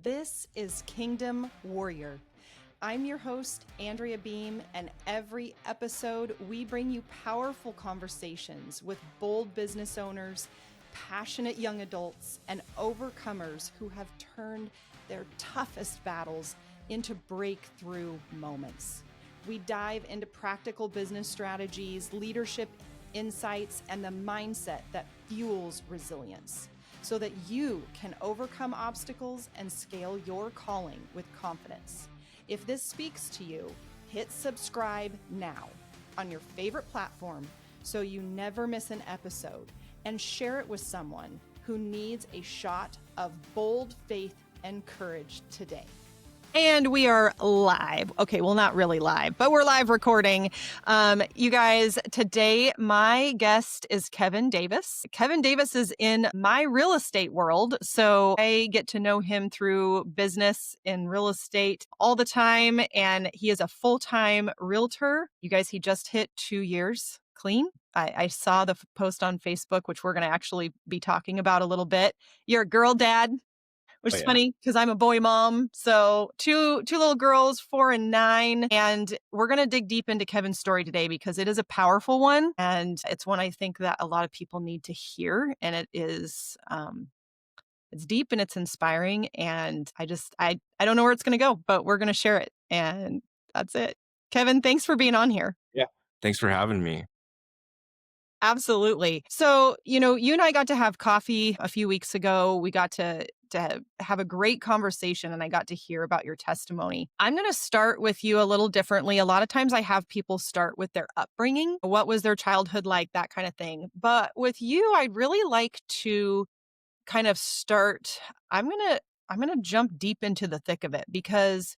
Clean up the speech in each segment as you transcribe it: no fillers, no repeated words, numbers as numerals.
This is Kingdom Warrior. I'm your host, Andrea Beam, and every episode we bring you powerful conversations with bold business owners, passionate young adults, and overcomers who have turned their toughest battles into breakthrough moments. We dive into practical business strategies, leadership insights, and the mindset that fuels resilience, so that you can overcome obstacles and scale your calling with confidence. If this speaks to you, hit subscribe now on your favorite platform so you never miss an episode, and share it with someone who needs a shot of bold faith and courage today. And we are live. Okay, well, not really live, but we're live recording. You guys, today my guest is Kevin Davis. Kevin Davis is in my real estate world, so I get to know him through business in real estate all the time, and he is a full-time realtor. You guys, he just hit 2 years clean. I saw the post on Facebook, which we're going to actually be talking about a little bit. You're a girl dad. Which is funny because I'm a boy mom. So two little girls, 4 and 9. And we're going to dig deep into Kevin's story today because it is a powerful one. And it's one I think that a lot of people need to hear. And it is, it's deep and it's inspiring. And I don't know where it's going to go, but we're going to share it. And that's it. Kevin, thanks for being on here. Yeah. Thanks for having me. Absolutely. So, you and I got to have coffee a few weeks ago. We got to have a great conversation, and I got to hear about your testimony. I'm going to start with you a little differently. A lot of times I have people start with their upbringing. What was their childhood like? That kind of thing. But with you, I'd really like to kind of start. I'm going to jump deep into the thick of it, because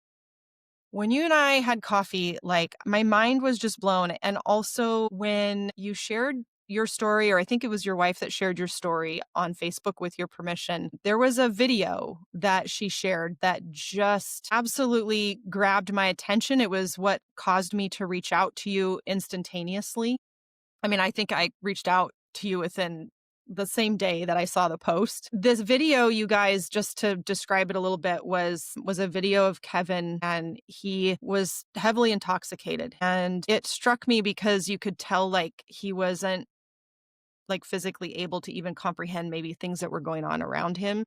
when you and I had coffee, like, my mind was just blown. And also when you shared your story, or I think it was your wife that shared your story on Facebook with your permission, there was a video that she shared that just absolutely grabbed my attention. It was what caused me to reach out to you instantaneously. I mean, I think I reached out to you within the same day that I saw the post. This video, you guys, just to describe it a little bit, was a video of Kevin, and he was heavily intoxicated. And it struck me because you could tell, like, he wasn't like physically able to even comprehend maybe things that were going on around him.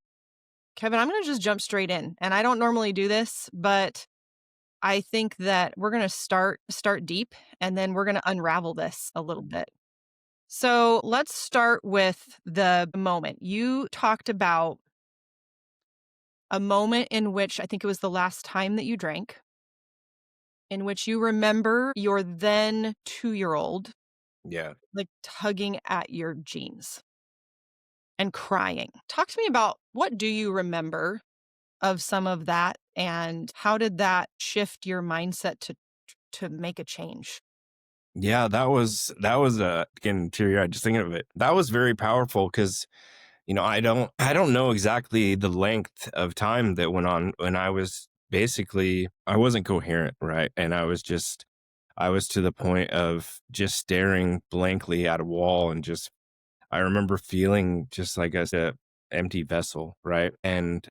Kevin, I'm going to just jump straight in. And I don't normally do this, but I think that we're going to start deep, and then we're going to unravel this a little bit. So let's start with the moment. You talked about a moment in which, I think it was the last time that you drank, in which you remember your then 2-year-old, like, tugging at your jeans and crying. Talk to me about, what do you remember of some of that, and how did that shift your mindset to make a change? Yeah, that was getting teary-eyed just thinking of it. That was very powerful because, I don't know exactly the length of time that went on when I wasn't coherent, right? And I was to the point of just staring blankly at a wall, and I remember feeling just like as a empty vessel, right? And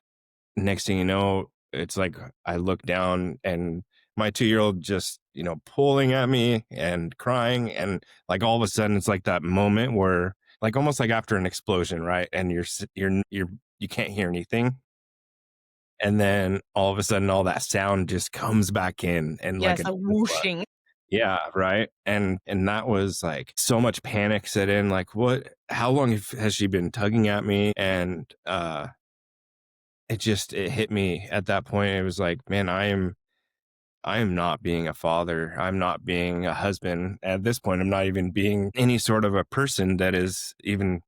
next thing you know, it's like I look down and my 2-year-old just, pulling at me and crying. And like all of a sudden it's like that moment where, like, almost like after an explosion, right? And you can't hear anything. And then all of a sudden all that sound just comes back in, and Yes, like a whooshing. yeah, right. And that was like so much panic set in, like, how long has she been tugging at me? And it hit me at that point. It was like, man, I am not being a father. I'm not being a husband. At this point, I'm not even being any sort of a person that is even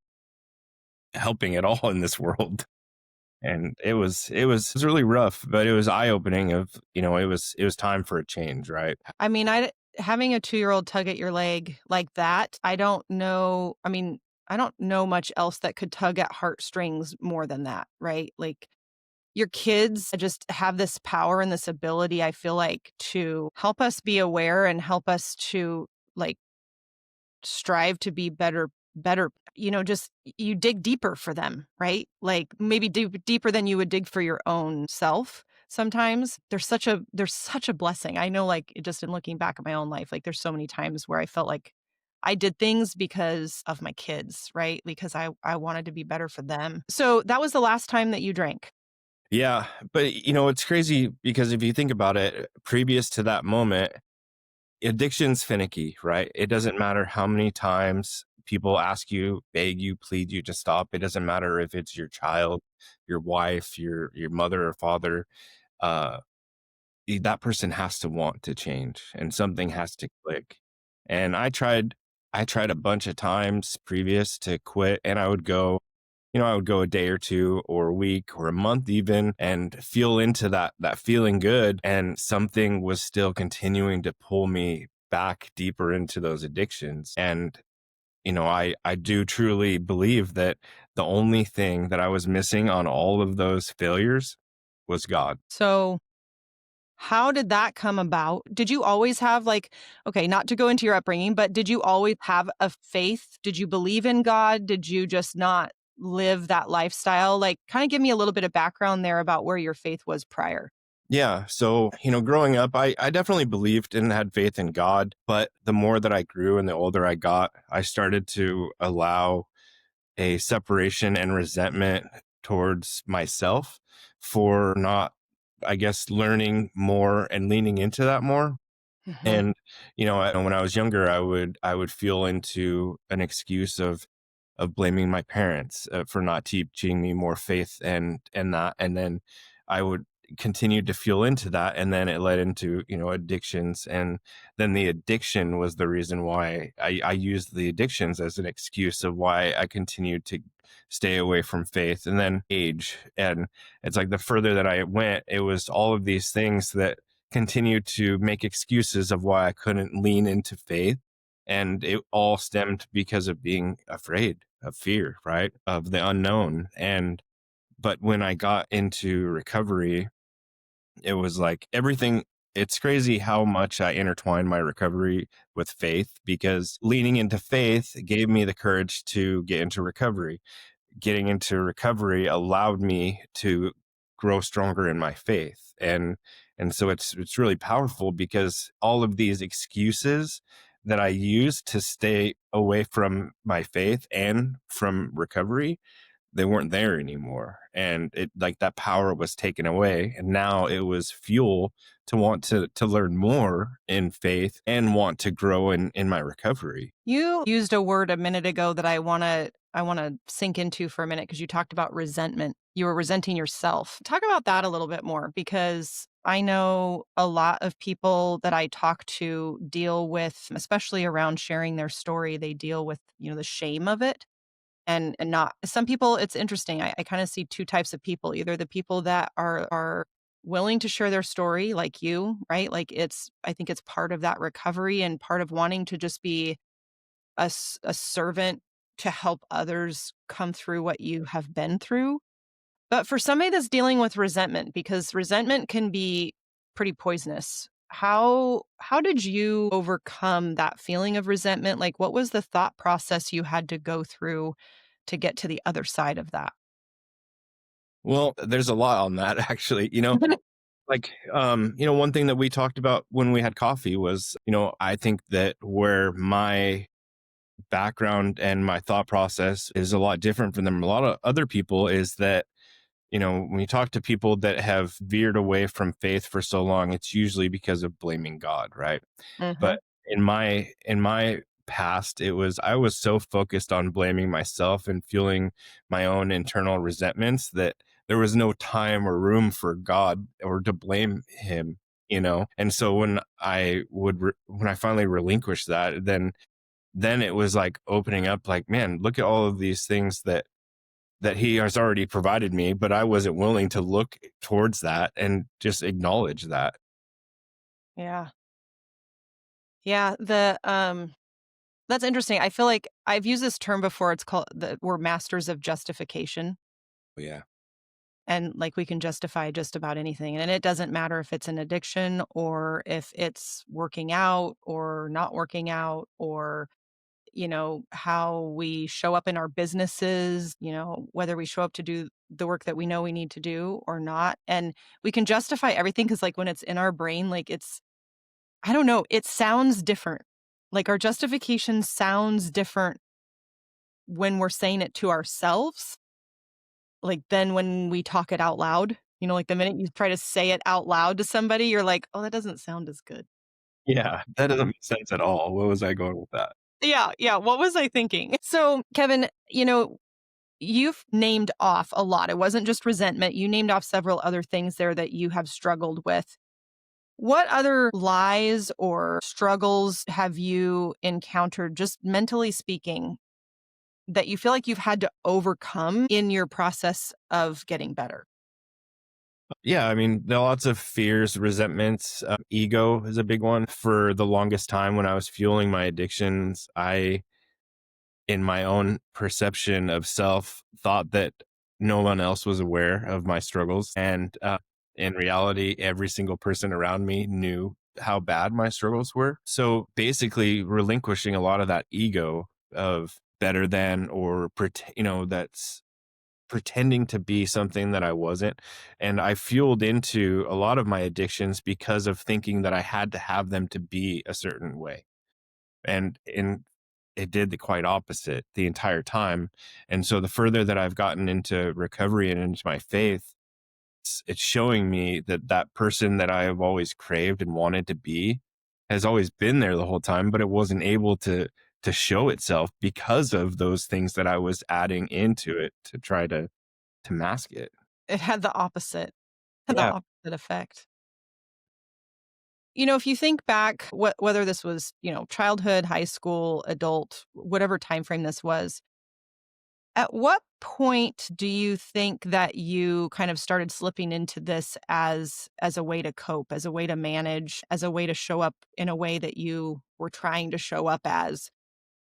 helping at all in this world. And it was really rough, but it was eye-opening of, it was time for a change, right? I mean, having a 2-year-old tug at your leg like that, I don't know. I mean, I don't know much else that could tug at heartstrings more than that, right? Like, your kids just have this power and this ability, I feel like, to help us be aware and help us to, like, strive to be better just you dig deeper for them, right? Like maybe deeper than you would dig for your own self. Sometimes there's such a blessing. I know, like, just in looking back at my own life, like there's so many times where I felt like I did things because of my kids, right? Because I wanted to be better for them. So that was the last time that you drank. Yeah, but it's crazy because if you think about it, previous to that moment, addiction's finicky, right? It doesn't matter how many times people ask you, beg you, plead you to stop. It doesn't matter if it's your child, your wife, your mother or father. Uh, that person has to want to change, and something has to click. And I tried a bunch of times previous to quit, and I would go a day or two or a week or a month even and feel into that feeling good, and something was still continuing to pull me back deeper into those addictions. And I do truly believe that the only thing that I was missing on all of those failures was God. So how did that come about? Did you always have, like, okay, not to go into your upbringing, but did you always have a faith? Did you believe in God? Did you just not live that lifestyle? Like, kind of give me a little bit of background there about where your faith was prior. Yeah. So, growing up, I definitely believed and had faith in God. But the more that I grew and the older I got, I started to allow a separation and resentment towards myself for not, I guess, learning more and leaning into that more. Mhm. And when I was younger, I would feel into an excuse of blaming my parents for not teaching me more faith and that, and then I would continue to feel into that, and then it led into addictions, and then the addiction was the reason why I used the addictions as an excuse of why I continued to stay away from faith, and then age. And it's like the further that I went, it was all of these things that continued to make excuses of why I couldn't lean into faith. And it all stemmed because of being afraid of fear, right? Of the unknown. But when I got into recovery, it was like everything. It's crazy how much I intertwined my recovery with faith, because leaning into faith gave me the courage to get into recovery. Getting into recovery allowed me to grow stronger in my faith. And so it's really powerful, because all of these excuses that I used to stay away from my faith and from recovery, they weren't there anymore. And it, like, that power was taken away, and now it was fuel to want to learn more in faith and want to grow in my recovery. You used a word a minute ago that I want to sink into for a minute because you talked about resentment. You were resenting yourself. Talk about that a little bit more, because I know a lot of people that I talk to deal with, especially around sharing their story, they deal with, the shame of it. And not some people, it's interesting. I kind of see two types of people, either the people that are willing to share their story like you, right? Like, I think it's part of that recovery and part of wanting to just be a servant to help others come through what you have been through. But for somebody that's dealing with resentment, because resentment can be pretty poisonous, how did you overcome that feeling of resentment? Like, what was the thought process you had to go through to get to the other side of that? Well, there's a lot on that actually. Like, one thing that we talked about when we had coffee was, I think that where my background and my thought process is a lot different from them, a lot of other people, is that, when you talk to people that have veered away from faith for so long, it's usually because of blaming God, right? But Mhm. in my past, I was so focused on blaming myself and feeling my own internal resentments that there was no time or room for God or to blame him. And so when I finally relinquished that, then it was like opening up, like, man, look at all of these things that he has already provided me, but I wasn't willing to look towards that and just acknowledge that. Yeah. Yeah, that's interesting. I feel like I've used this term before. It's called we're masters of justification. Yeah. And, like, we can justify just about anything, and it doesn't matter if it's an addiction or if it's working out or not working out, or, how we show up in our businesses, whether we show up to do the work that we know we need to do or not. And we can justify everything because, like, when it's in our brain, like, I don't know, it sounds different. Like, our justification sounds different when we're saying it to ourselves, like, than when we talk it out loud. Like, the minute you try to say it out loud to somebody, you're like, "Oh, that doesn't sound as good." Yeah, that doesn't make sense at all. What was I going with that? Yeah, yeah, what was I thinking? So, Kevin, you've named off a lot. It wasn't just resentment, you named off several other things there that you have struggled with. What other lies or struggles have you encountered, just mentally speaking, that you feel like you've had to overcome in your process of getting better? Yeah, I mean, there are lots of fears, resentments. Ego is a big one. For the longest time when I was fueling my addictions, I, in my own perception of self, thought that no one else was aware of my struggles. And in reality, every single person around me knew how bad my struggles were. So basically, relinquishing a lot of that ego of better than or, that's pretending to be something that I wasn't. And I fueled into a lot of my addictions because of thinking that I had to have them to be a certain way. And it did the quite opposite the entire time. And so the further that I've gotten into recovery and into my faith, it's showing me that that person that I have always craved and wanted to be has always been there the whole time, but it wasn't able to show itself because of those things that I was adding into it to try to mask it. It had the Yeah. opposite effect. If you think back, whether this was, childhood, high school, adult, whatever time frame this was, at what point do you think that you kind of started slipping into this as a way to cope, as a way to manage, as a way to show up in a way that you were trying to show up as?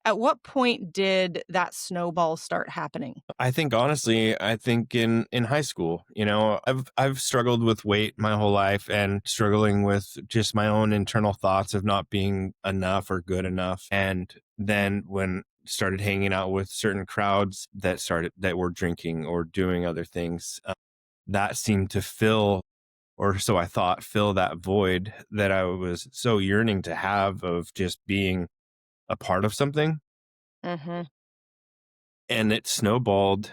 At what point did that snowball start happening? I think honestly, I think in high school, I've struggled with weight my whole life and struggling with just my own internal thoughts of not being enough or good enough. And then when started hanging out with certain crowds that were drinking or doing other things, that seemed to fill, or so I thought, fill that void that I was so yearning to have of just being a part of something. Mhm. And it snowballed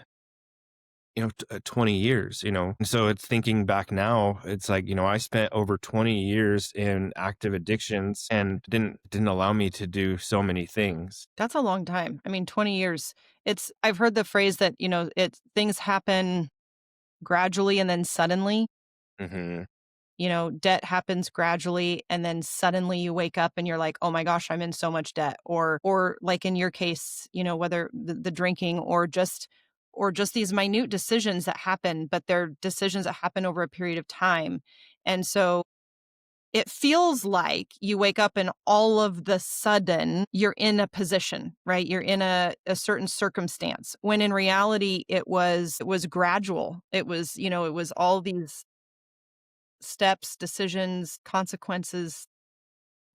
20 years, and so it's thinking back now, it's like, I spent over 20 years in active addictions and didn't allow me to do so many things. That's a long time. I mean, 20 years. I've heard the phrase that, things happen gradually and then suddenly. Hmm. Debt happens gradually and then suddenly you wake up and you're like, "Oh my gosh, I'm in so much debt." Or like in your case, whether the drinking or just these minute decisions that happen, but they're decisions that happen over a period of time. And so it feels like you wake up and all of the sudden you're in a position, right? You're in a certain circumstance when in reality it was gradual. It was all these steps, decisions, consequences,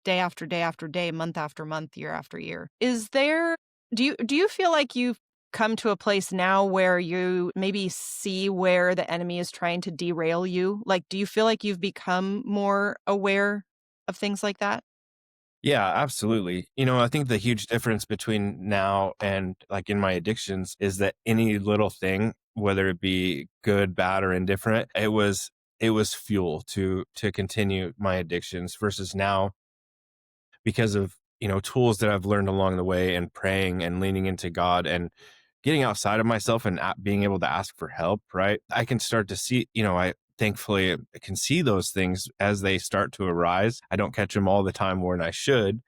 day after day after day, month after month, year after year. Do you feel like you've come to a place now where you maybe see where the enemy is trying to derail you? Like, do you feel like you've become more aware of things like that? Yeah, absolutely. I think the huge difference between now and like in my addictions is that any little thing, whether it be good, bad, or indifferent, it was fuel to continue my addictions versus now, because of tools that I've learned along the way and praying and leaning into God and getting outside of myself and being able to ask for help, right? I can start to see, I thankfully can see those things as they start to arise. I don't catch them all the time when I should,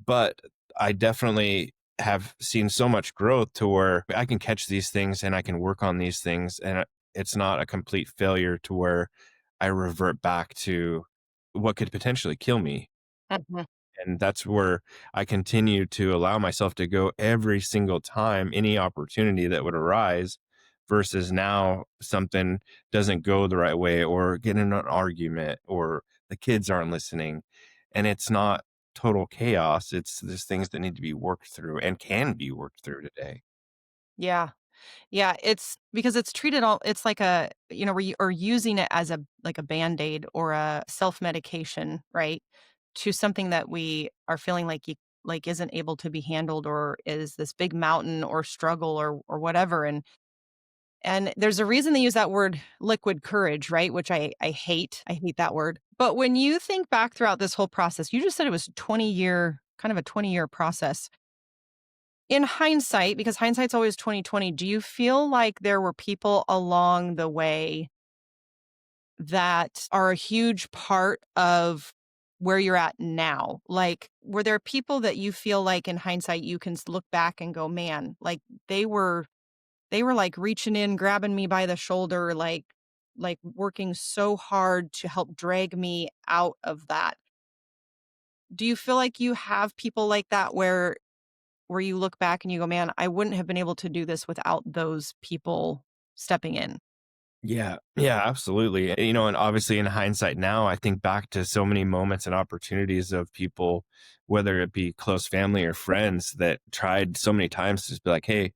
but I definitely have seen so much growth to where I can catch these things and I can work on these things, and it's not a complete failure to where I revert back to what could potentially kill me. Mhm. And that's where I continue to allow myself to go every single time any opportunity that would arise, versus now something doesn't go the right way or get in an argument or the kids aren't listening. And it's not total chaos. It's there's things that need to be worked through and can be worked through today. Yeah. Yeah, it's because it's treated all it's like a, we're using it as a like a Band-Aid or a self-medication, right? To something that we are feeling like like isn't able to be handled or is this big mountain or struggle or whatever. And there's a reason they use that word liquid courage, right? Which I hate. I hate that word. But when you think back throughout this whole process, you just said it was 20-year, kind of a 20-year process. In hindsight, because hindsight's always 2020, do you feel like there were people along the way that are a huge part of where you're at now? Like, were there people that you feel like in hindsight you can look back and go, "Man, like they were like reaching in, grabbing me by the shoulder, like working so hard to help drag me out of that." Do you feel like you have people like that where you look back and you go, "Man, I wouldn't have been able to do this without those people stepping in." Yeah. Yeah, absolutely. And obviously in hindsight now, I think back to so many moments and opportunities of people, whether it be close family or friends that tried so many times to just be like, hey,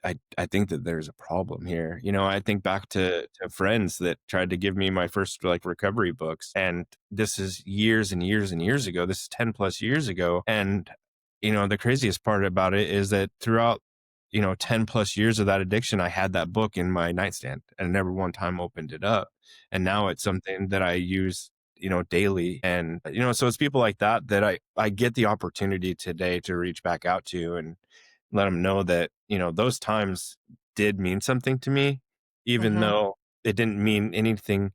I think that there's a problem here. I think back to friends that tried to give me my first like recovery books. And this is years and years and years ago. This is 10 plus years ago. And, the craziest part about it is that throughout, 10 plus years of that addiction, I had that book in my nightstand and never one time opened it up. And now it's something that I use daily. And, so it's people like that that I get the opportunity today to reach back out to and let them know that, those times did mean something to me, even Mhm. though it didn't mean anything.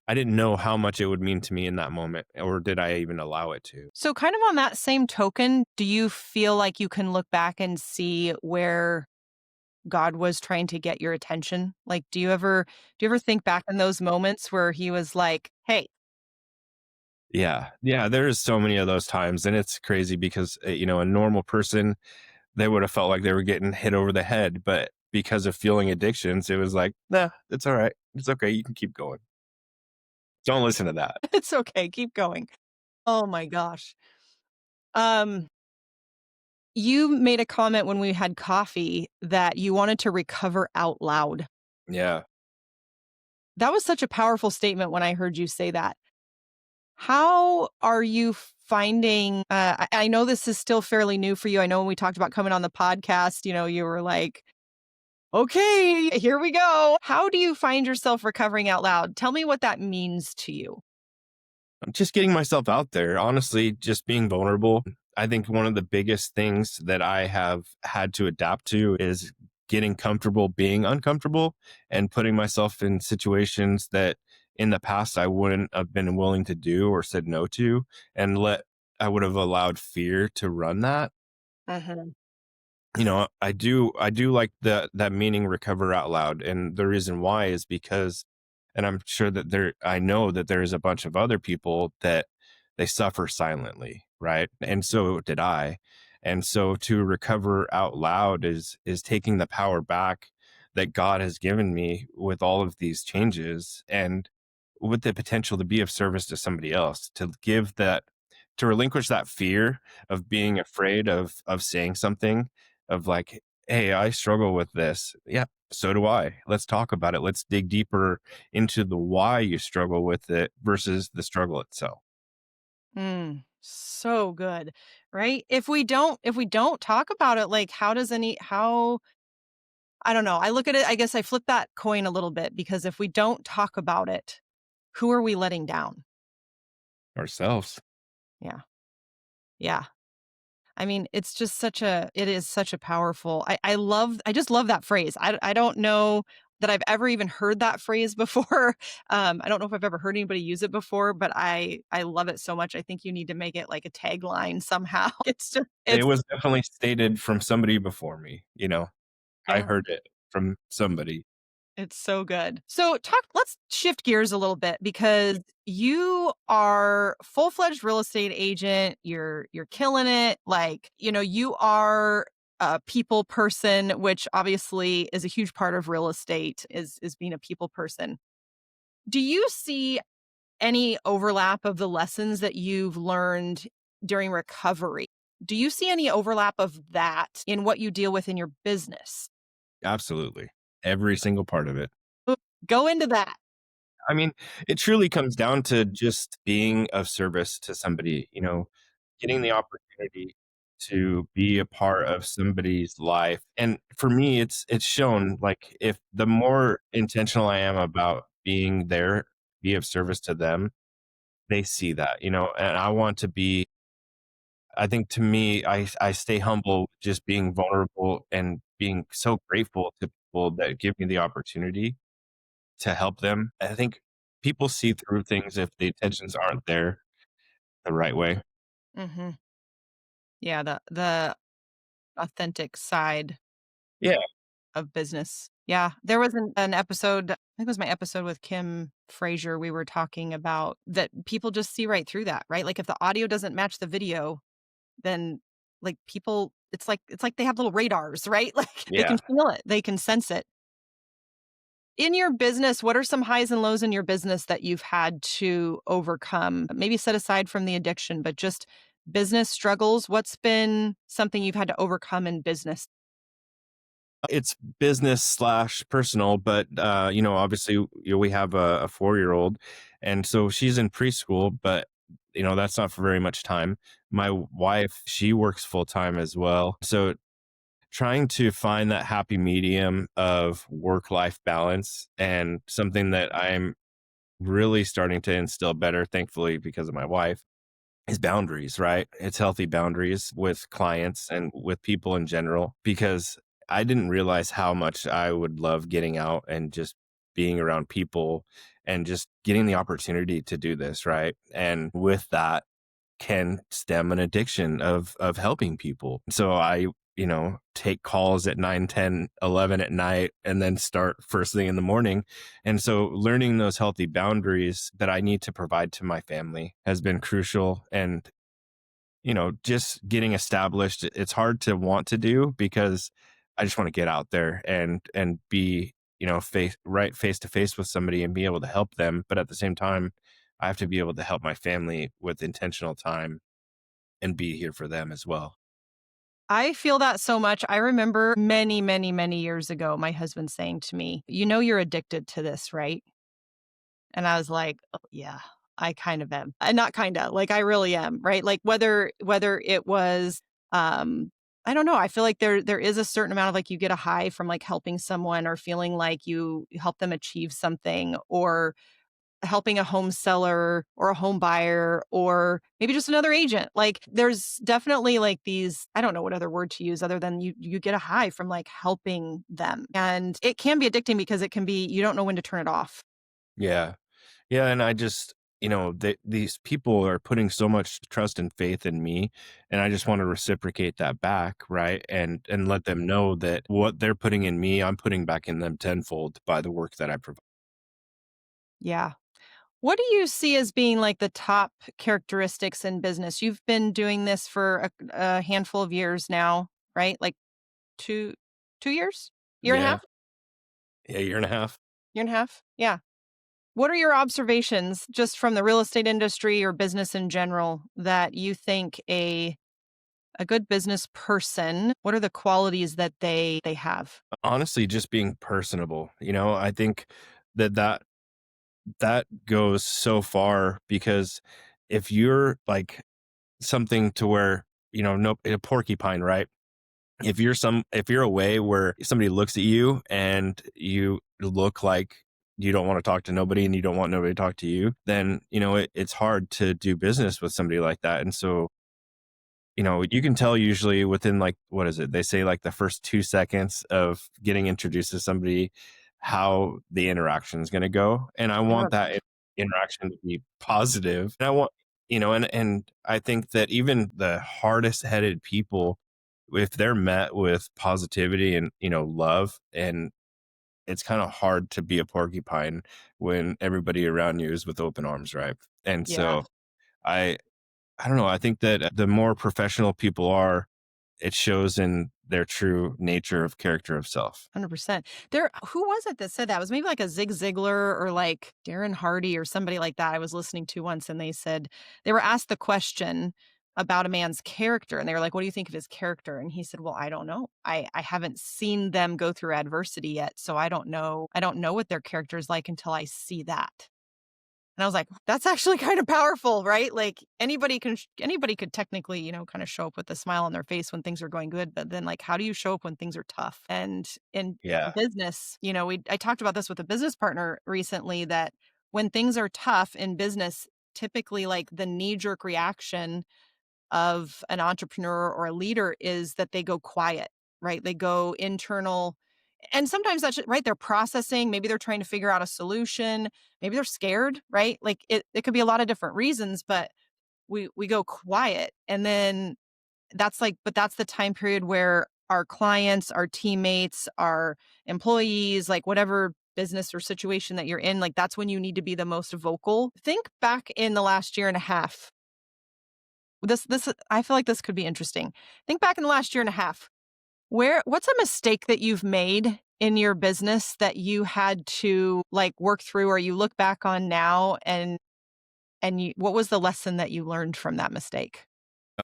I didn't know how much it would mean to me in that moment, or did I even allow it to? So kind of on that same token, do you feel like you can look back and see where God was trying to get your attention? Like, do you ever think back in those moments where he was like, "Hey." Yeah. Yeah. There's so many of those times. And it's crazy because, a normal person, they would have felt like they were getting hit over the head. But because of feeling addictions, it was like, nah, it's all right. It's okay. You can keep going. Don't listen to that. It's okay, keep going. Oh my gosh. Um, you made a comment when we had coffee that you wanted to recover out loud. Yeah. That was such a powerful statement when I heard you say that. How are you finding I know this is still fairly new for you. I know when we talked about coming on the podcast, you were like, "Okay, here we go." How do you find yourself recovering out loud? Tell me what that means to you. Just getting myself out there, honestly, just being vulnerable. I think one of the biggest things that I have had to adapt to is getting comfortable being uncomfortable and putting myself in situations that in the past I wouldn't have been willing to do or said no to, and I would have allowed fear to run that. Mhm. I do like that meaning recover out loud. And the reason why is because, and I'm sure that I know that there's a bunch of other people that they suffer silently, right? And so did I. And so to recover out loud is taking the power back that God has given me with all of these changes and with the potential to be of service to somebody else, to relinquish that fear of being afraid of saying something, of like, hey, I struggle with this. Yeah, so do I. Let's talk about it. Let's dig deeper into the why you struggle with it versus the struggle itself. So good, right? If we don't talk about it, like how I don't know. I look at it, I guess I flip that coin a little bit because if we don't talk about it, who are we letting down? Ourselves. Yeah. Yeah. I mean, it is such a powerful I just love that phrase. I don't know that I've ever even heard that phrase before. I don't know if I've ever heard anybody use it before, but I love it so much. I think you need to make it like a tagline somehow. It It's was definitely stated from somebody before me. I yeah. heard it from somebody. It's so good. So let's shift gears a little bit because you are full-fledged real estate agent. You're killing it. Like, you are a people person, which obviously is a huge part of real estate is being a people person. Do you see any overlap of the lessons that you've learned during recovery. Do you see any overlap of that in what you deal with in your business? Absolutely. Every single part of it. Ooh, go into that. I mean, it truly comes down to just being of service to somebody, getting the opportunity to be a part of somebody's life. And for me, it's shown like if the more intentional I am about being there, be of service to them, they see that, and I want to be I think to me, I stay humble just being vulnerable and being so grateful to people that give me the opportunity to help them. I think people see through things if the intentions aren't there the right way. Mhm. Yeah, the authentic side Yeah, of business. Yeah, there was an episode, I think it was my episode with Kim Frazier, we were talking about that people just see right through that, right? Like, if the audio doesn't match the video, then, like, people it's like they have little radars, right? Like, they can yeah. feel it, they can sense it. In your business, what are some highs and lows in your business that you've had to overcome? Maybe set aside from the addiction, but just business struggles. What's been something you've had to overcome in business? It's business slash personal, but obviously, we have a 4-year-old, and so she's in preschool, but that's not for very much time. My wife, she works full time as well, so trying to find that happy medium of work life balance and something that I'm really starting to instill better, thankfully, because of my wife, is boundaries, right? It's healthy boundaries with clients and with people in general, because I didn't realize how much I would love getting out and just being around people and just getting the opportunity to do this, right? And with that, can stem an addiction of helping people. So I, take calls at 9, 10, 11 at night and then start first thing in the morning. And so learning those healthy boundaries that I need to provide to my family has been crucial. And, just getting established, it's hard to want to do because I just want to get out there and be, face to face with somebody and be able to help them. But at the same time, I have to be able to help my family with intentional time and be here for them as well. I feel that so much. I remember many, many, many years ago, my husband saying to me, "You know, you're addicted to this, right?" And I was like, "Oh, yeah, I kind of am." Not kinda, like, I really am, right? Like, whether it was, I don't know, I feel like there is a certain amount of, like, you get a high from, like, helping someone or feeling like you help them achieve something, or helping a home seller or a home buyer or maybe just another agent. Like, there's definitely, like, these, I don't know what other word to use other than you get a high from, like, helping them. And it can be addicting because it can be, you don't know when to turn it off. Yeah. Yeah. And I just, these people are putting so much trust and faith in me. And I just want to reciprocate that back. Right. And let them know that what they're putting in me, I'm putting back in them tenfold by the work that I provide. Yeah. What do you see as being, like, the top characteristics in business? You've been doing this for a handful of years now, right? Like, 2 2 years? Year and a Yeah. half? Yeah. Year and a half. Year and a half? Yeah. What are your observations just from the real estate industry or business in general that you think a good business person, what are the qualities that they have? Honestly, just being personable. I think that goes so far because if you're like something to where, no, a porcupine, right? If you're away where somebody looks at you and you look like you don't want to talk to nobody and you don't want nobody to talk to you, then, it's hard to do business with somebody like that. And so, you can tell usually within like, what is it? They say like the first 2 seconds of getting introduced to somebody, how the interaction is going to go. And I want Yep. that interaction to be positive. And I want, and I think that even the hardest headed people, if they're met with positivity and, love, and it's kind of hard to be a porcupine when everybody around you is with open arms. Right. And Yeah, so I, I don't know. I think that the more professional people are, it shows in their true nature of character of self. 100%. There, who was it that said that? It was maybe like a Zig Ziglar or like Darren Hardy or somebody like that I was listening to once, and they said they were asked the question, about a man's character, and they were like, "What do you think of his character?" And he said, "Well, I don't know. I haven't seen them go through adversity yet, so I don't know what their character is like until I see that." And I was like, "That's actually kind of powerful, right?" Like anybody could technically, kind of show up with a smile on their face when things are going good, but then like how do you show up when things are tough? And in Yeah. business, I talked about this with a business partner recently that when things are tough in business, typically like the knee jerk reaction of an entrepreneur or a leader is that they go quiet, right? They go internal. And sometimes that's right. They're processing. Maybe they're trying to figure out a solution. Maybe they're scared, right? Like it could be a lot of different reasons, but we go quiet. And then but that's the time period where our clients, our teammates, our employees, like whatever business or situation that you're in, like that's when you need to be the most vocal. Think back in the last year and a half. This I feel like this could be interesting. Think back in the last year and a half. What's a mistake that you've made in your business that you had to like work through or you look back on now what was the lesson that you learned from that mistake?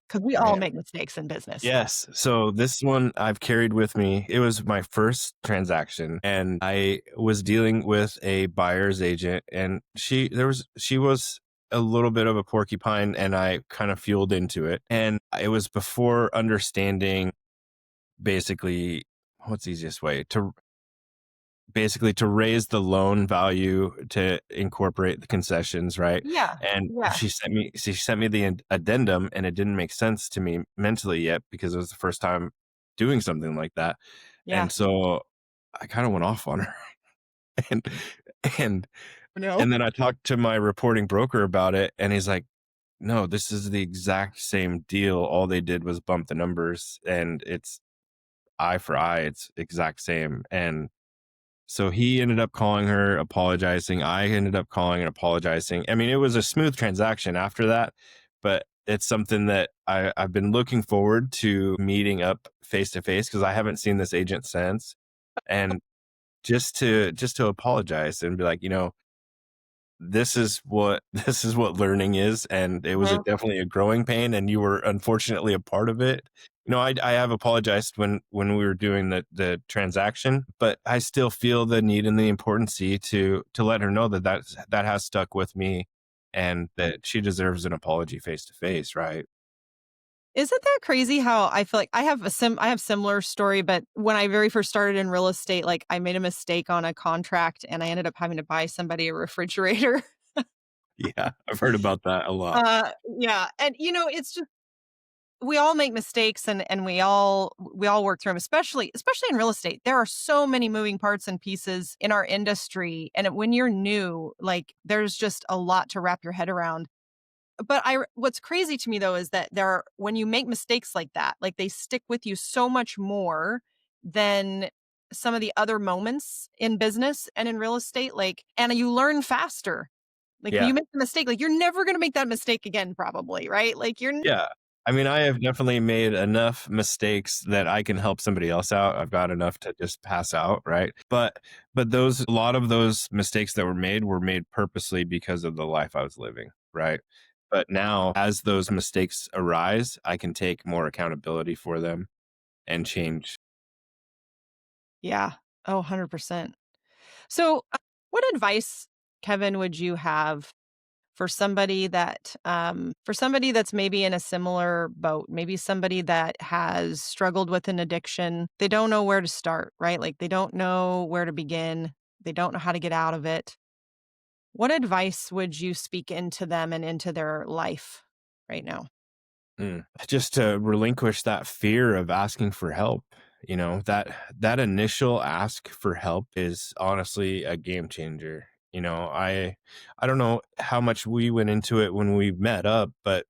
Because we all Man. make mistakes in business. Yes. So this one I've carried with me. It was my first transaction and I was dealing with a buyer's agent and she was a little bit of a porcupine and I kind of fueled into it. And it was before understanding basically what's the easiest way to basically to raise the loan value to incorporate the concessions, right? Yeah. And Yeah. she sent me the addendum and it didn't make sense to me mentally yet because it was the first time doing something like that. Yeah. And so I kind of went off on her and and No. and then I talked to my reporting broker about it and he's like, "No, this is the exact same deal. All they did was bump the numbers and it's eye for eye. It's exact same." And so he ended up calling her, apologizing. I ended up calling and apologizing. I mean, it was a smooth transaction after that, but it's something that I've been looking forward to meeting up face to face because I haven't seen this agent since. And just to apologize and be like, this is what learning is, and it was Mhm. definitely a growing pain, and you were unfortunately a part of it. I have apologized when we were doing the transaction, but I still feel the need and the importancy to let her know that has stuck with me, and that she deserves an apology face to face, right? Isn't that crazy how I feel like I have similar story, but when I very first started in real estate, like I made a mistake on a contract and I ended up having to buy somebody a refrigerator. Yeah, I've heard about that a lot. Yeah, and it's just we all make mistakes and we all work through them, especially in real estate. There are so many moving parts and pieces in our industry, and when you're new, like there's just a lot to wrap your head around. But what's crazy to me though is that when you make mistakes like that, like they stick with you so much more than some of the other moments in business and in real estate, like, and you learn faster. Like when Yeah. you make the mistake, like you're never going to make that mistake again, probably, right? Like Yeah. I mean, I have definitely made enough mistakes that I can help somebody else out. I've got enough to just pass out, right? But a lot of those mistakes that were made purposely because of the life I was living, right? But now as those mistakes arise, I can take more accountability for them and change. yeah. Oh, 100%. So, what advice, Kevin, would you have for somebody that's maybe in a similar boat, maybe somebody that has struggled with an addiction. They don't know where to start, right? Like they don't know where to begin. They don't know how to get out of it. What advice would you speak into them and into their life right now? Just to relinquish that fear of asking for help. That initial ask for help is honestly a game changer. I don't know how much we went into it when we met up, but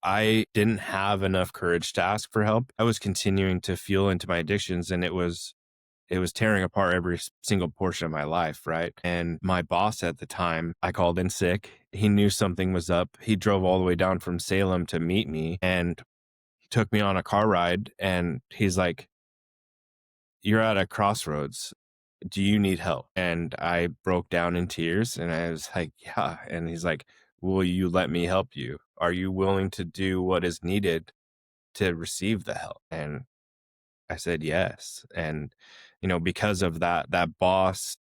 I didn't have enough courage to ask for help. I was continuing to fuel into my addictions and it was tearing apart every single portion of my life, right? And my boss at the time, I called in sick. He knew something was up. He drove all the way down from Salem to meet me and he took me on a car ride and he's like, "You're at a crossroads. Do you need help?" And I broke down in tears and I was like, "Yeah." And he's like, will you let me help you? Are you willing to do what is needed to receive the help? And I said yes. And, because of that boss,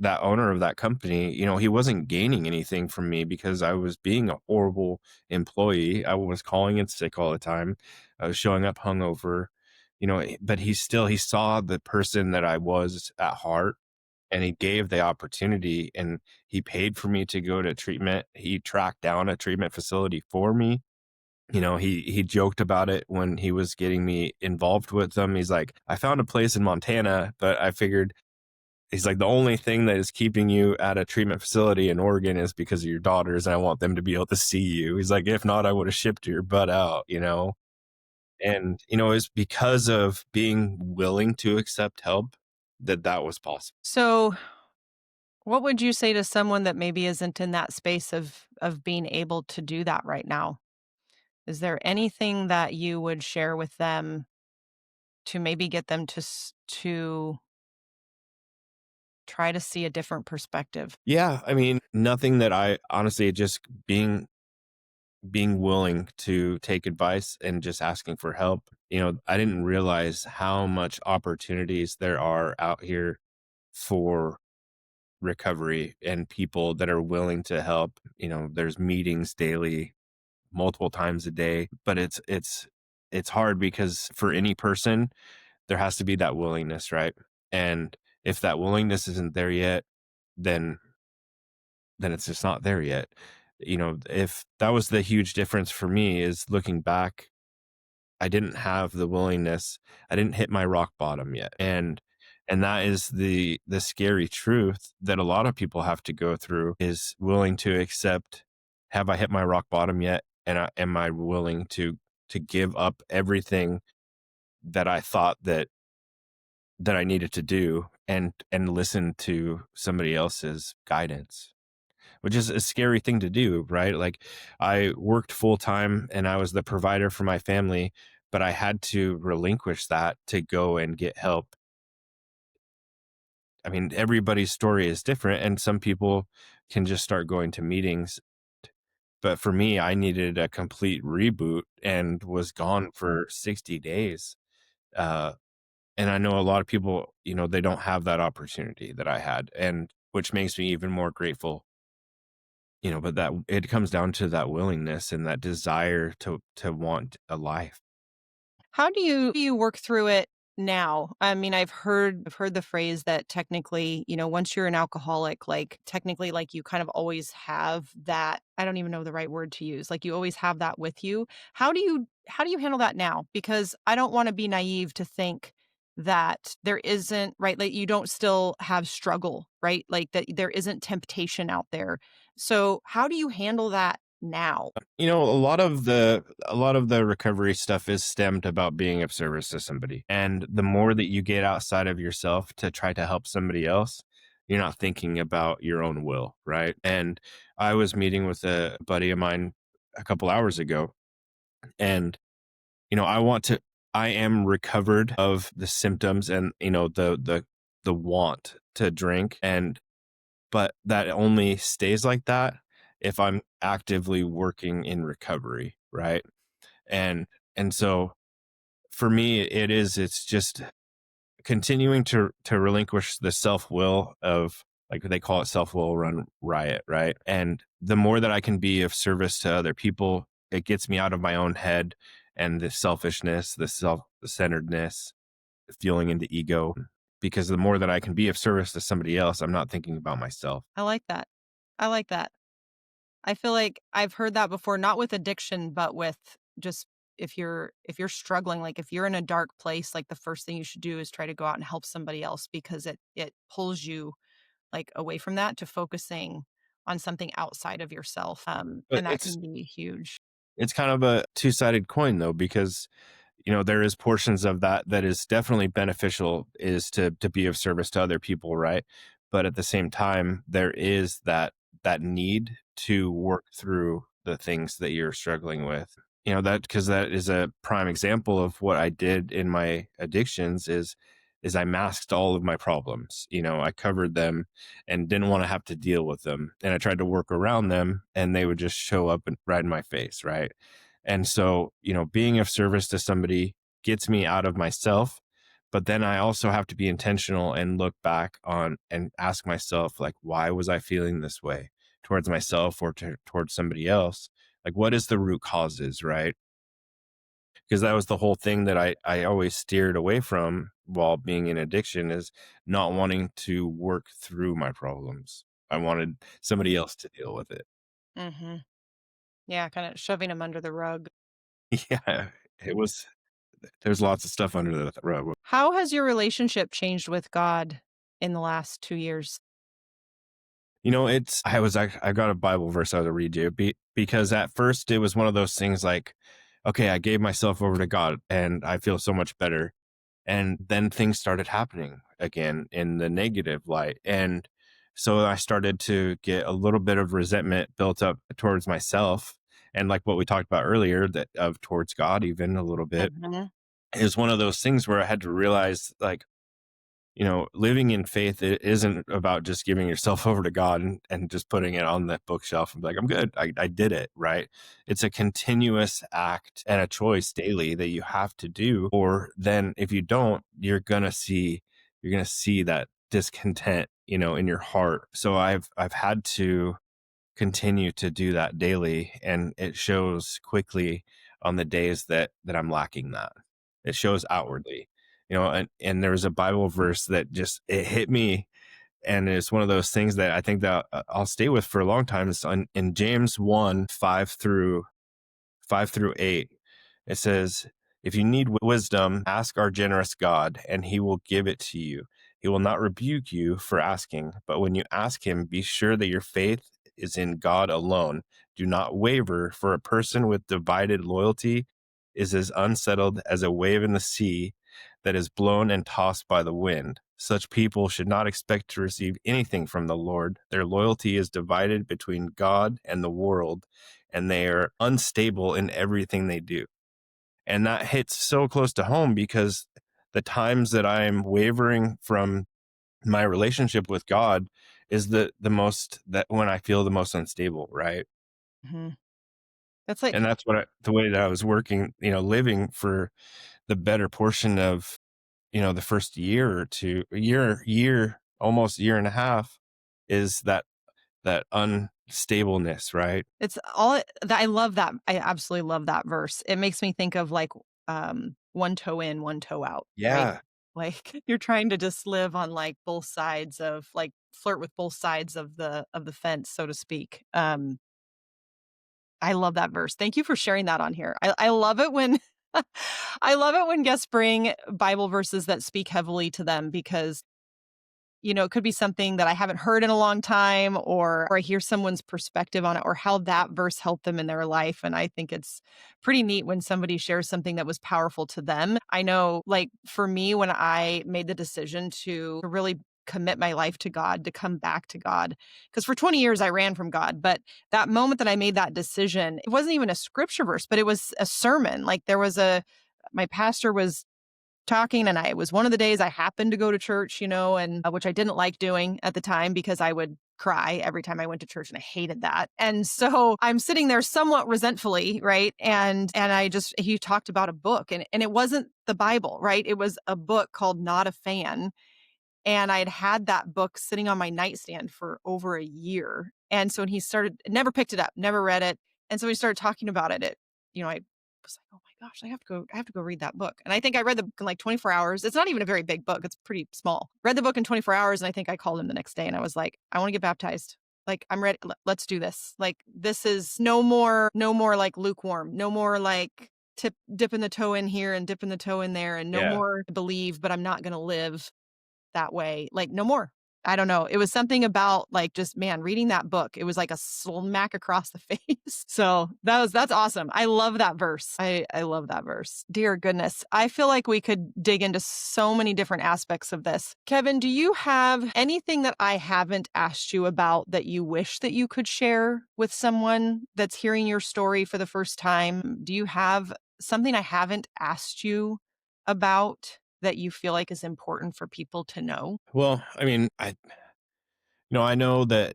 that owner of that company, he wasn't gaining anything from me because I was being a horrible employee. I was calling in sick all the time. I was showing up hungover, but he saw the person that I was at heart, and he gave the opportunity, and he paid for me to go to treatment. He tracked down a treatment facility for me. He joked about it when he was getting me involved with them. He's like, I found a place in Montana, but I figured, he's like, the only thing that is keeping you at a treatment facility in Oregon is because of your daughters, and I want them to be able to see you. He's like, if not, I would have shipped your butt out. And, it's because of being willing to accept help that was possible. So, what would you say to someone that maybe isn't in that space of being able to do that right now? Is there anything that you would share with them to maybe get them to try to see a different perspective? Yeah, I mean, nothing that I honestly, just being willing to take advice and just asking for help. I didn't realize how much opportunities there are out here for recovery and people that are willing to help. There's meetings daily, multiple times a day, but it's hard because for any person, there has to be that willingness, right? And if that willingness isn't there yet, then it's just not there yet. If that was the huge difference for me, is looking back, I didn't have the willingness. I didn't hit my rock bottom yet. And that is the scary truth that a lot of people have to go through, is willing to accept, have I hit my rock bottom yet? And am I willing to give up everything that I thought that I needed to do, and listen to somebody else's guidance, which is a scary thing to do, right? Like, I worked full time and I was the provider for my family, but I had to relinquish that to go and get help. I mean, everybody's story is different, and some people can just start going to meetings. But for me, I needed a complete reboot and was gone for 60 days. Uh, and I know a lot of people, they don't have that opportunity that I had, and which makes me even more grateful. But that it comes down to that willingness and that desire to want a life. How do you work through it now? I mean, I've heard the phrase that technically, once you're an alcoholic, like technically like you kind of always have that, I don't even know the right word to use. Like you always have that with you. How do you handle that now? Because I don't want to be naive to think that there isn't, right, like you don't still have struggle, right? Like that there isn't temptation out there. So, how do you handle that now? A lot of the recovery stuff is stemmed about being of service to somebody. And the more that you get outside of yourself to try to help somebody else, you're not thinking about your own will, right? And I was meeting with a buddy of mine a couple hours ago, and I am recovered of the symptoms, and the want to drink, and but that only stays like that if I'm actively working in recovery, right? And and so for me, it's just continuing to relinquish the self-will of, like they call it, self-will run riot, right? And the more that I can be of service to other people, it gets me out of my own head and the selfishness, the self-centeredness, fueling into ego. Because the more that I can be of service to somebody else, I'm not thinking about myself. I like that. I like that. I feel like I've heard that before, not with addiction, but with just if you're struggling, like if you're in a dark place, like the first thing you should do is try to go out and help somebody else because it pulls you like away from that to focusing on something outside of yourself. But And that can be huge. it's kind of a two-sided coin, though, because there is portions of that is definitely beneficial, is to be of service to other people, right? But at the same time, there is that need to work through the things that you're struggling with. That, because that is a prime example of what I did in my addictions, is is I masked all of my problems. I covered them and didn't want to have to deal with them. And I tried to work around them and they would just show up and right in my face. Right. And so, being of service to somebody gets me out of myself. But then I also have to be intentional and look back on and ask myself, like, why was I feeling this way towards myself or towards somebody else? Like, what is the root causes? Right. Because that was the whole thing that I always steered away from while being in addiction is not wanting to work through my problems. I wanted somebody else to deal with it. Mhm. Yeah, kinda shoving them under the rug. Yeah, it was there's lots of stuff under the rug. How has your relationship changed with God in the last 2 years? It's I got a Bible verse I to read you because at first it was one of those things like, okay, I gave myself over to God and I feel so much better. And then things started happening again in the negative light. And so I started to get a little bit of resentment built up towards myself. And like what we talked about earlier, that of towards God, even a little bit, Mhm. is one of those things where I had to realize, like, living in faith, it isn't about just giving yourself over to God and just putting it on that bookshelf and be like, I'm good. I did it. Right. It's a continuous act and a choice daily that you have to do. Or then if you don't, you're going to see that discontent, in your heart. So I've had to continue to do that daily, and it shows quickly on the days that I'm lacking that. It shows outwardly. And there was a Bible verse that just it hit me, and it's one of those things that I think that I'll stay with for a long time. It's in James 1, 5 through 8. It says, if you need wisdom, ask our generous God, and he will give it to you. He will not rebuke you for asking, but when you ask him, be sure that your faith is in God alone. Do not waver, for a person with divided loyalty is as unsettled as a wave in the sea that is blown and tossed by the wind. Such people should not expect to receive anything from the Lord. Their loyalty is divided between God and the world, and they are unstable in everything they do. And that hits so close to home because the times that I'm wavering from my relationship with God is the most that when I feel the most unstable, right? Mhm. That's like And that's the way that I was working, living for the better portion of, the first year or two, almost year and a half is that unstableness, right? it's all that I love that. I absolutely love that verse. It makes me think of, like, one toe in, one toe out, right? Yeah. Like, you're trying to just live on, like, both sides of like, flirt with both sides of the fence, so to speak. I love that verse. Thank you for sharing that on here. I love it when I love it when guests bring Bible verses that speak heavily to them because it could be something that I haven't heard in a long time, or I hear someone's perspective on it, or how that verse helped them in their life. And I think it's pretty neat when somebody shares something that was powerful to them. I know, like, for me, when I made the decision to really commit my life to God, to come back to God, because for 20 years I ran from God. But that moment that I made that decision, it wasn't even a scripture verse, but it was a sermon. Like, my pastor was talking, and it was one of the days I happened to go to church, and which I didn't like doing at the time because I would cry every time I went to church and I hated that. And so I'm sitting there somewhat resentfully, right? And he talked about a book, and it wasn't the Bible, right? It was a book called Not a Fan, and I had had that book sitting on my nightstand for over a year. And so when he started, never picked it up, never read it. And so we started talking about it. I was like, oh my gosh, I have to go read that book. And I think I read the book in like 24 hours. It's not even a very big book. It's pretty small. Read the book in 24 hours. And I think I called him the next day and I was like, I want to get baptized. Like, I'm ready. Let's do this. Like, this is no more like lukewarm, no more like dipping the toe in here and dipping the toe in there, and no Yeah. more believe, but I'm not going to live that way, like, no more. I don't know. It was something about, like, just, man, reading that book, it was like a smack across the face. So, that's awesome. I love that verse. I love that verse. Dear goodness. I feel like we could dig into so many different aspects of this. Kevin, do you have anything that I haven't asked you about that you wish that you could share with someone that's hearing your story for the first time? Do you have something I haven't asked you about? that you feel like is important for people to know? Well, I mean, I know that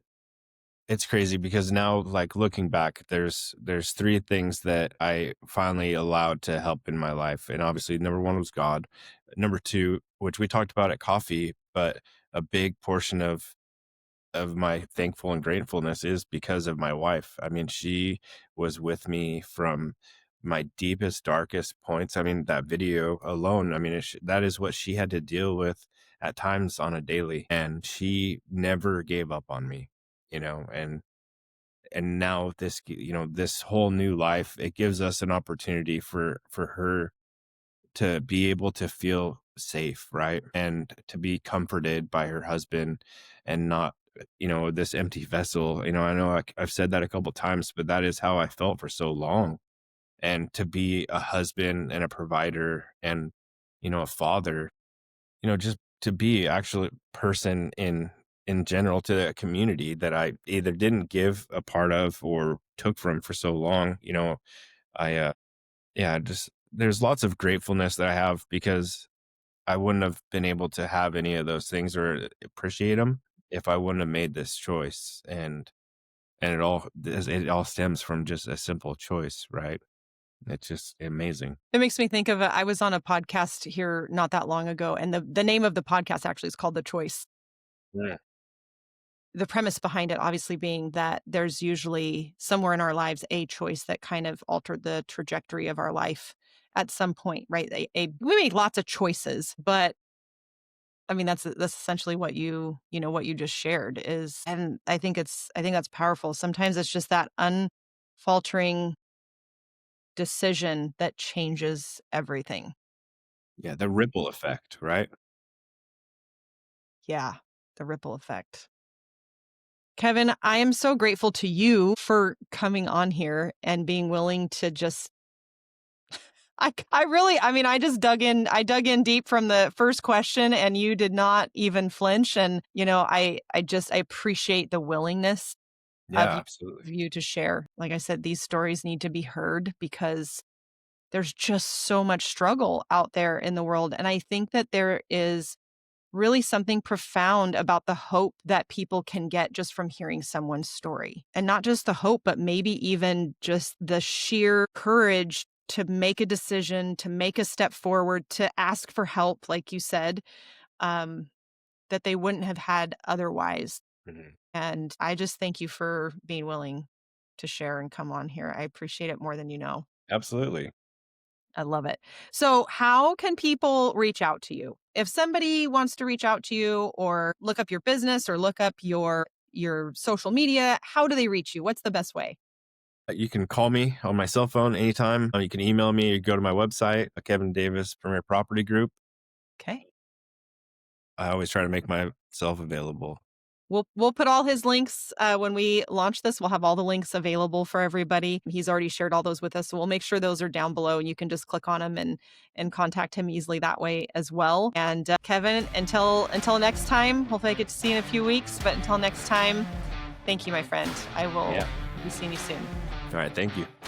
it's crazy because now, like looking back, there's three things that I finally allowed to help in my life, and obviously, number one was God. Number two, which we talked about at coffee, but a big portion of my thankful and gratefulness is because of my wife. I mean, she was with me from my deepest, darkest points. I mean, that video alone, I mean, that is what she had to deal with at times on a daily, and she never gave up on me, and now this whole new life, it gives us an opportunity for her to be able to feel safe, right? And to be comforted by her husband and not, this empty vessel. I know I've said that a couple times, but that is how I felt for so long. And to be a husband and a provider and, a father, just to be actually a person in general to the community that I either didn't give a part of or took from for so long. I yeah, just there's lots of gratefulness that I have because I wouldn't have been able to have any of those things or appreciate them if I wouldn't have made this choice. And it all stems from just a simple choice, right? It's just amazing. It makes me think of I was on a podcast here not that long ago, and the name of the podcast actually is called The Choice. Yeah. The premise behind it obviously being that there's usually somewhere in our lives a choice that kind of altered the trajectory of our life at some point, right? We make lots of choices, but I mean that's essentially what what you just shared is, and I think that's powerful. Sometimes it's just that unfaltering decision that changes everything. Yeah, the ripple effect, right? Yeah, the ripple effect. Kevin, I am so grateful to you for coming on here and being willing to just I really I mean, I dug in deep from the first question and you did not even flinch and, I appreciate the willingness Yeah, of absolutely. you to share. Like I said, these stories need to be heard because there's just so much struggle out there in the world, and I think that there is really something profound about the hope that people can get just from hearing someone's story. And not just the hope, but maybe even just the sheer courage to make a decision, to make a step forward, to ask for help, like you said, um, that they wouldn't have had otherwise. Mhm. And I just thank you for being willing to share and come on here. I appreciate it more than you know. Absolutely. I love it. So, how can people reach out to you? If somebody wants to reach out to you or look up your business or look up your social media, how do they reach you? What's the best way? You can call me on my cell phone anytime. You can email me or go to my website, Kevin Davis Premier Property Group. Okay. I always try to make myself available. We'll put all his links when we launch this. We'll have all the links available for everybody. He's already shared all those with us, so we'll make sure those are down below, and you can just click on them and contact him easily that way as well. And Kevin, until next time, hopefully I get to see you in a few weeks. But until next time, thank you, my friend. I will Yeah. be seeing you soon. All right. Thank you.